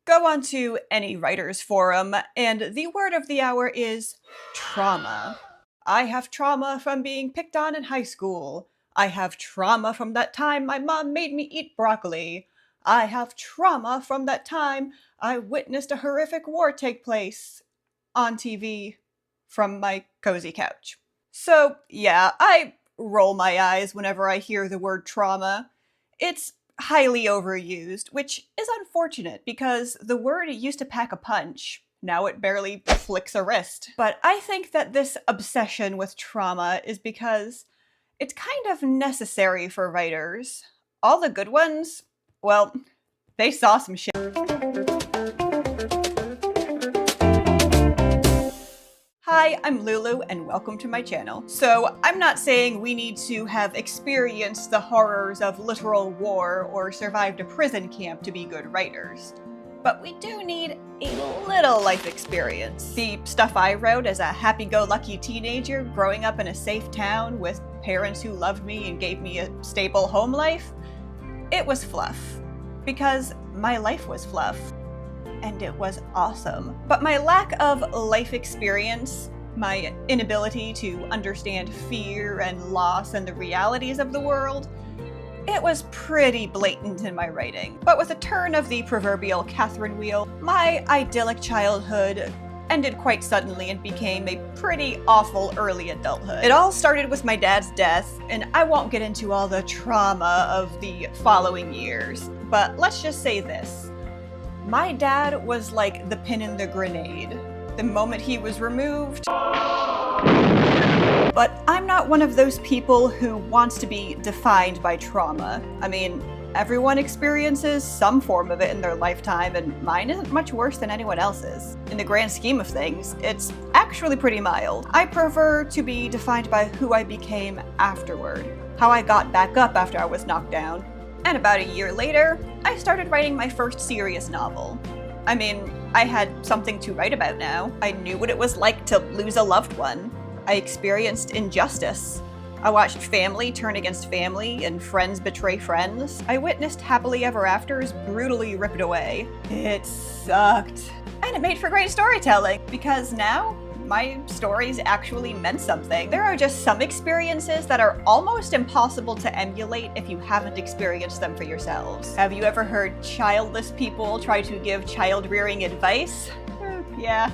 Go onto any writer's forum, and the word of the hour is trauma. I have trauma from being picked on in high school. I have trauma from that time my mom made me eat broccoli. I have trauma from that time I witnessed a horrific war take place on TV from my cozy couch. So, yeah, I roll my eyes whenever I hear the word trauma. It's highly overused, which is unfortunate because the word used to pack a punch. Now it barely flicks a wrist. But I think that this obsession with trauma is because it's kind of necessary for writers. All the good ones, well, they saw some shit. Hi, I'm Lulu, and welcome to my channel. So, I'm not saying we need to have experienced the horrors of literal war or survived a prison camp to be good writers. But we do need a little life experience. The stuff I wrote as a happy-go-lucky teenager growing up in a safe town with parents who loved me and gave me a stable home life, it was fluff. Because my life was fluff. And it was awesome. But my lack of life experience, my inability to understand fear and loss and the realities of the world, it was pretty blatant in my writing. But with a turn of the proverbial Catherine wheel, my idyllic childhood ended quite suddenly and became a pretty awful early adulthood. It all started with my dad's death, and I won't get into all the trauma of the following years, but let's just say this. My dad was like the pin in the grenade. The moment he was removed. But I'm not one of those people who wants to be defined by trauma. I mean, everyone experiences some form of it in their lifetime, and mine isn't much worse than anyone else's. In the grand scheme of things, it's actually pretty mild. I prefer to be defined by who I became afterward, how I got back up after I was knocked down. And about a year later, I started writing my first serious novel. I mean, I had something to write about now. I knew what it was like to lose a loved one. I experienced injustice. I watched family turn against family and friends betray friends. I witnessed happily ever afters brutally ripped away. It sucked. And it made for great storytelling, because now, my stories actually meant something. There are just some experiences that are almost impossible to emulate if you haven't experienced them for yourselves. Have you ever heard childless people try to give child-rearing advice? Yeah,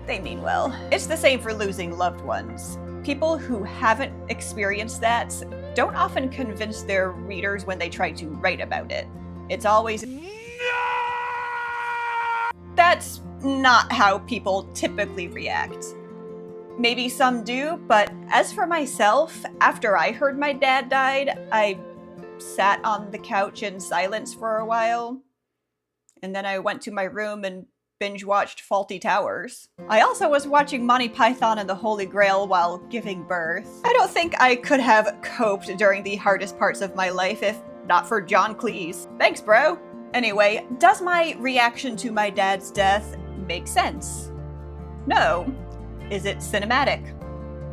they mean well. It's the same for losing loved ones. People who haven't experienced that don't often convince their readers when they try to write about it. It's always, that's not how people typically react. Maybe some do, but as for myself, after I heard my dad died, I sat on the couch in silence for a while. And then I went to my room and binge-watched Fawlty Towers. I also was watching Monty Python and the Holy Grail while giving birth. I don't think I could have coped during the hardest parts of my life if not for John Cleese. Thanks, bro! Anyway, does my reaction to my dad's death make sense? No. Is it cinematic?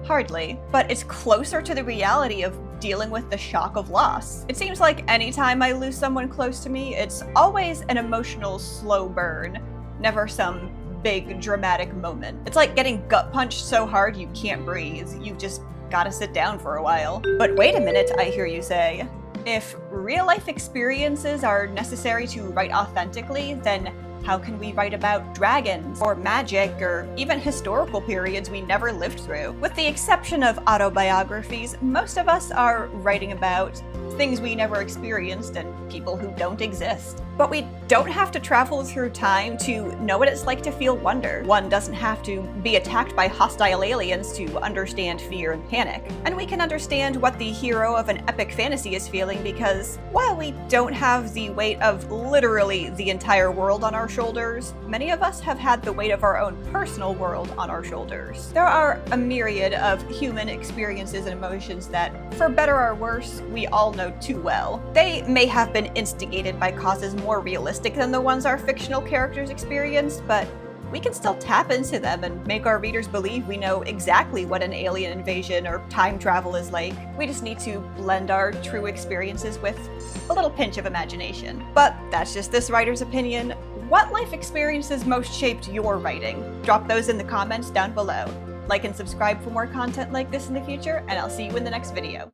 Hardly. But it's closer to the reality of dealing with the shock of loss. It seems like anytime I lose someone close to me, it's always an emotional slow burn, never some big dramatic moment. It's like getting gut punched so hard you can't breathe. You've just gotta sit down for a while. But wait a minute, I hear you say. If real-life experiences are necessary to write authentically, then how can we write about dragons, or magic, or even historical periods we never lived through? With the exception of autobiographies, most of us are writing about things we never experienced and people who don't exist. But we don't have to travel through time to know what it's like to feel wonder. One doesn't have to be attacked by hostile aliens to understand fear and panic. And we can understand what the hero of an epic fantasy is feeling because, while we don't have the weight of literally the entire world on our shoulders, many of us have had the weight of our own personal world on our shoulders. There are a myriad of human experiences and emotions that, for better or worse, we all know too well. They may have been instigated by causes more realistic than the ones our fictional characters experienced, but we can still tap into them and make our readers believe we know exactly what an alien invasion or time travel is like. We just need to blend our true experiences with a little pinch of imagination. But that's just this writer's opinion. what life experiences most shaped your writing? Drop those in the comments down below. Like and subscribe for more content like this in the future, and I'll see you in the next video.